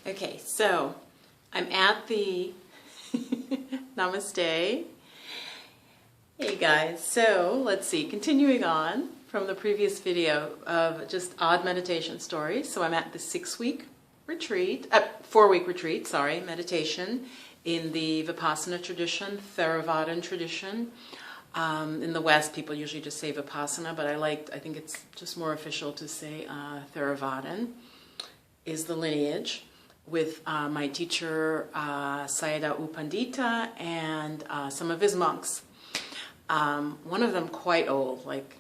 Okay, so I'm at the Namaste. Hey guys, so let's see, continuing on from the previous video of just odd meditation stories. So I'm at the 4-week retreat, meditation in the Vipassana tradition, Theravadan tradition. In the West, people usually just say Vipassana, but I think it's just more official to say Theravadan is the lineage, with my teacher Sayadaw U Pandita and some of his monks. One of them quite old, like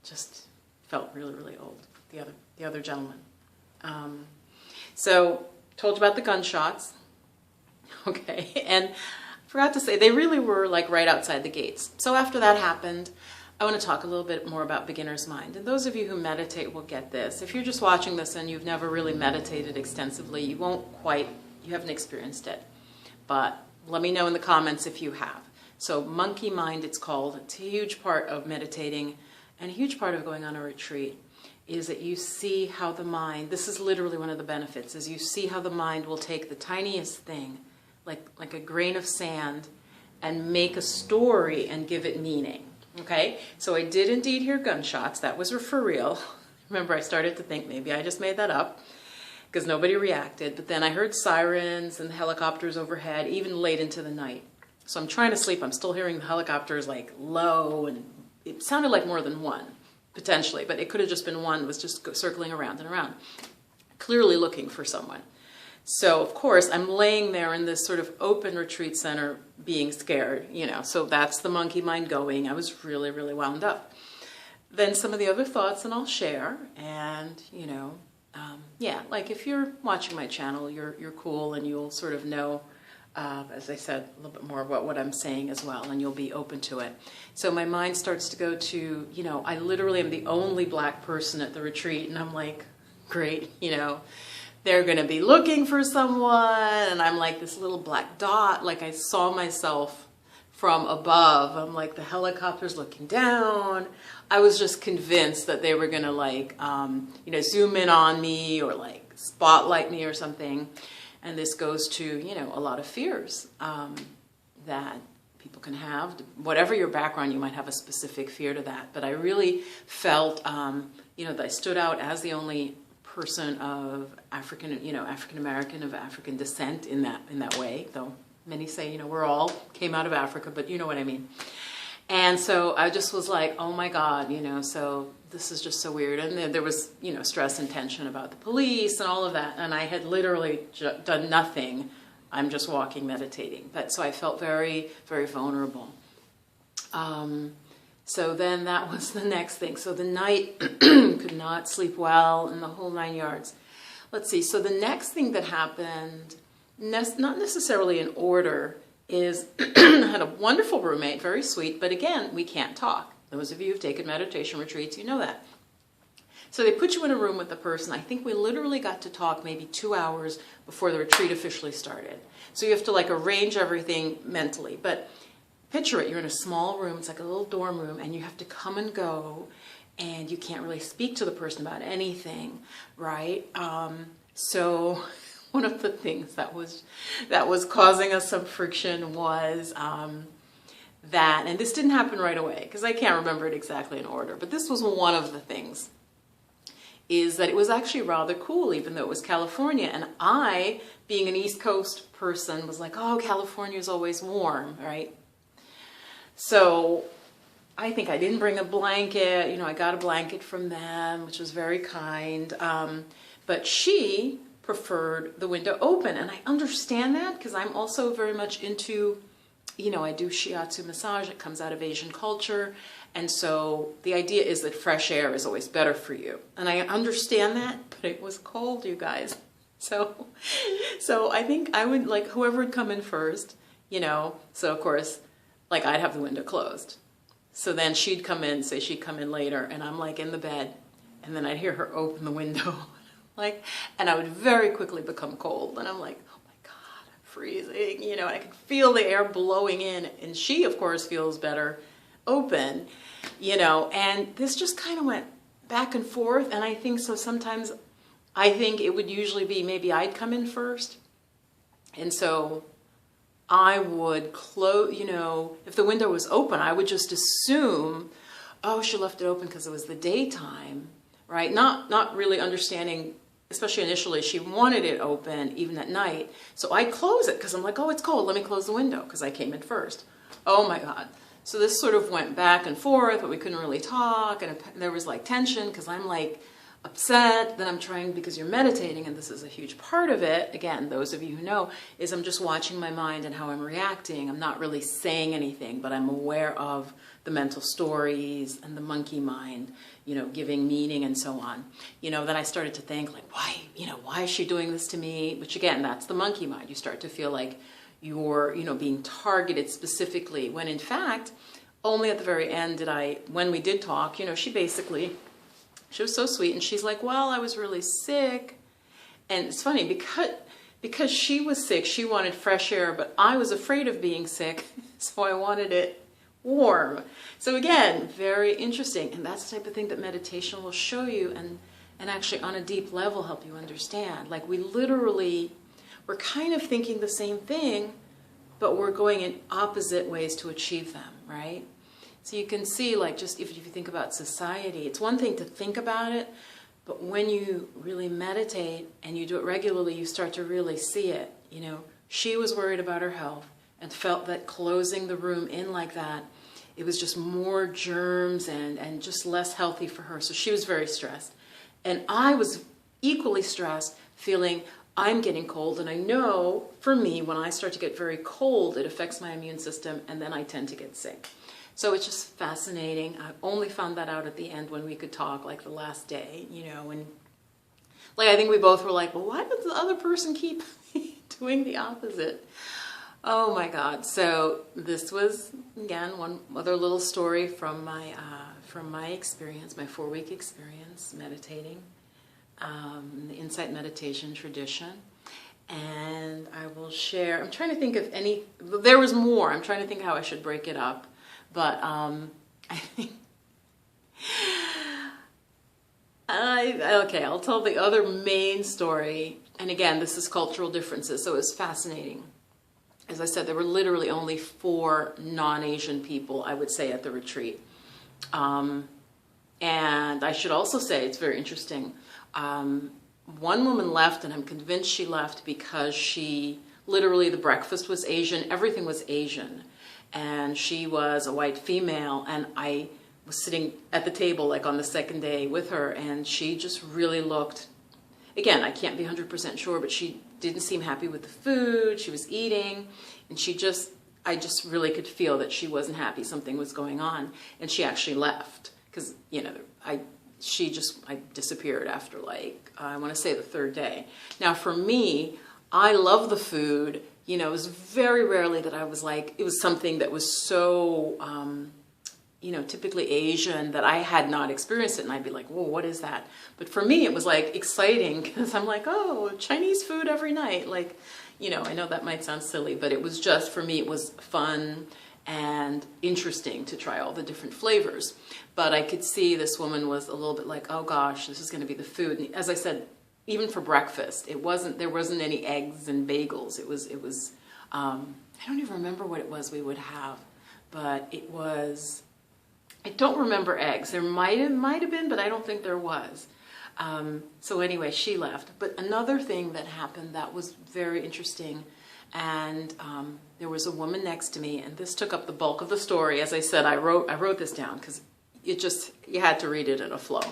just felt really, really old. The other gentleman. So told you about the gunshots. Okay, and forgot to say they really were like right outside the gates. So after that happened, I want to talk a little bit more about beginner's mind. And those of you who meditate will get this. If you're just watching this and you've never really meditated extensively, you haven't experienced it. But let me know in the comments if you have. So monkey mind, it's called. It's a huge part of meditating and a huge part of going on a retreat is that you see how the mind, this is literally one of the benefits, is you see how the mind will take the tiniest thing, like a grain of sand, and make a story and give it meaning. Okay, so I did indeed hear gunshots. That was for real. Remember, I started to think maybe I just made that up because nobody reacted. But then I heard sirens and helicopters overhead, even late into the night. So I'm trying to sleep. I'm still hearing the helicopters like low, and it sounded like more than one, potentially. But it could have just been one. It was just circling around and around, clearly looking for someone. So, of course, I'm laying there in this sort of open retreat center being scared, so that's the monkey mind going. I was really, really wound up. Then some of the other thoughts, and I'll share, and, yeah, like if you're watching my channel, you're cool, and you'll sort of know, as I said, a little bit more about what I'm saying as well, and you'll be open to it. So my mind starts to go to, I literally am the only black person at the retreat, and I'm like, great, they're going to be looking for someone, and I'm like this little black dot, like I saw myself from above. I'm like the helicopter's looking down. I was just convinced that they were going to zoom in on me or like spotlight me or something. And this goes to, a lot of fears that people can have. Whatever your background, you might have a specific fear to that. But I really felt, that I stood out as the only person of African American, of African descent in that way, though many say, we're all came out of Africa, but you know what I mean. And so I just was like, oh my God, so this is just so weird. And then there was, stress and tension about the police and all of that. And I had literally done nothing. I'm just walking, meditating. But so I felt very, very vulnerable. So then that was the next thing. So the night, could not sleep well, and the whole 9 yards. Let's see. So the next thing that happened, not necessarily in order, is I had a wonderful roommate, very sweet, but again, we can't talk. Those of you who've taken meditation retreats, you know that. So they put you in a room with the person. I think we literally got to talk maybe 2 hours before the retreat officially started. So you have to arrange everything mentally. But picture it, you're in a small room, it's like a little dorm room, and you have to come and go, and you can't really speak to the person about anything, right? So one of the things that was causing us some friction was that, and this didn't happen right away, because I can't remember it exactly in order, but this was one of the things, is that it was actually rather cool, even though it was California, and I, being an East Coast person, was like, oh, California is always warm, right? So I think I didn't bring a blanket. I got a blanket from them, which was very kind. But she preferred the window open. And I understand that because I'm also very much into, I do shiatsu massage. It comes out of Asian culture. And so the idea is that fresh air is always better for you. And I understand that, but it was cold, you guys. So I think I would, whoever would come in first, so of course, I'd have the window closed. So then she'd come in, say she'd come in later, and I'm in the bed, and then I'd hear her open the window, and I would very quickly become cold. And I'm like, oh my God, I'm freezing, and I could feel the air blowing in, and she, of course, feels better open, and this just kind of went back and forth. And I think so sometimes I think it would usually be maybe I'd come in first. And so I would close, you know, if the window was open, I would just assume, oh, she left it open because it was the daytime, right? Not really understanding, especially initially, she wanted it open even at night. So I'd close it because I'm like, oh, it's cold. Let me close the window because I came in first. Oh my God. So this sort of went back and forth, but we couldn't really talk. And there was like tension because I'm like upset. Then I'm trying, because you're meditating, and this is a huge part of it. Again, those of you who know, is I'm just watching my mind and how I'm reacting. I'm not really saying anything, but I'm aware of the mental stories and the monkey mind, you know, giving meaning and so on. You know, then I started to think like, why is she doing this to me? Which again, that's the monkey mind. You start to feel like you're, you know, being targeted specifically, when in fact, only at the very end did when we did talk, you know, she was so sweet, and she's like, well, I was really sick. And it's funny, because she was sick, she wanted fresh air, but I was afraid of being sick, so I wanted it warm. So again, very interesting. And that's the type of thing that meditation will show you, and actually on a deep level help you understand. Like we're kind of thinking the same thing, but we're going in opposite ways to achieve them, right? So you can see, like, just if you think about society, it's one thing to think about it, but when you really meditate and you do it regularly, you start to really see it. You know, she was worried about her health and felt that closing the room in like that, it was just more germs and just less healthy for her. So she was very stressed. And I was equally stressed, feeling I'm getting cold. And I know for me, when I start to get very cold, it affects my immune system, and then I tend to get sick. So it's just fascinating. I only found that out at the end when we could talk, like the last day, you know, and like I think we both were like, well, why does the other person keep doing the opposite? Oh my God. So this was, again, one other little story from my experience, my 4-week experience meditating, the insight meditation tradition. And I will share, I'm trying to think of there was more. I'm trying to think how I should break it up. But I think, okay, I'll tell the other main story. And again, this is cultural differences, so it's fascinating. As I said, there were literally only 4 non-Asian people, I would say, at the retreat. And I should also say, it's very interesting. One woman left, and I'm convinced she left because literally the breakfast was Asian, everything was Asian. And she was a white female, and I was sitting at the table like on the second day with her, and she just really looked, again, I can't be 100% sure, but she didn't seem happy with the food she was eating, and I just really could feel that she wasn't happy, something was going on, and she actually left, because, you know, I disappeared after like, I want to say the 3rd day. Now for me, I love the food. You know, it was very rarely that I was like, it was something that was so, you know, typically Asian that I had not experienced it. And I'd be like, whoa, what is that? But for me, it was like exciting because I'm like, oh, Chinese food every night. Like, you know, I know that might sound silly, but it was just, for me, it was fun and interesting to try all the different flavors. But I could see this woman was a little bit like, oh gosh, this is going to be the food. And as I said, even for breakfast, there wasn't any eggs and bagels. It was, I don't even remember what it was we would have, but it was, I don't remember eggs. There might have been, but I don't think there was. So anyway, she left. But another thing that happened that was very interesting, and there was a woman next to me, and this took up the bulk of the story. As I said, I wrote this down because you had to read it in a flow.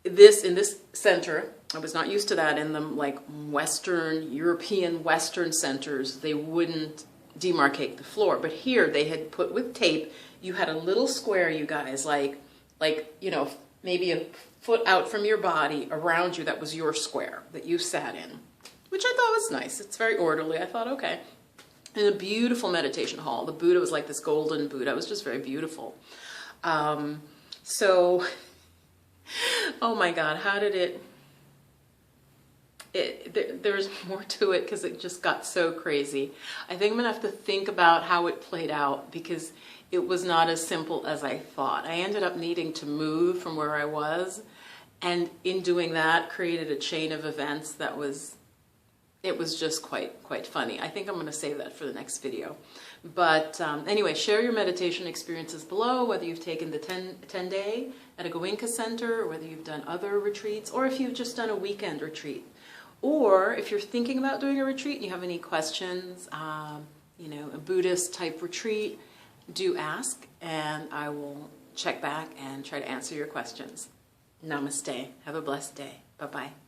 In this center, I was not used to that in the like European Western centers, they wouldn't demarcate the floor. But here they had put with tape, you had a little square, you guys, like, you know, maybe a foot out from your body around you, that was your square that you sat in, which I thought was nice. It's very orderly. I thought, okay. In a beautiful meditation hall. The Buddha was like this golden Buddha. It was just very beautiful. So, oh my God, how did there's more to it because it just got so crazy. I think I'm gonna have to think about how it played out because it was not as simple as I thought. I ended up needing to move from where I was, And in doing that, created a chain of events that was, it was just quite funny. I think I'm going to save that for the next video. But anyway, share your meditation experiences below, whether you've taken the 10-day at a Goenka center, or whether you've done other retreats, or if you've just done a weekend retreat. Or if you're thinking about doing a retreat and you have any questions, you know, a Buddhist type retreat, do ask, and I will check back and try to answer your questions. Namaste. Have a blessed day. Bye-bye.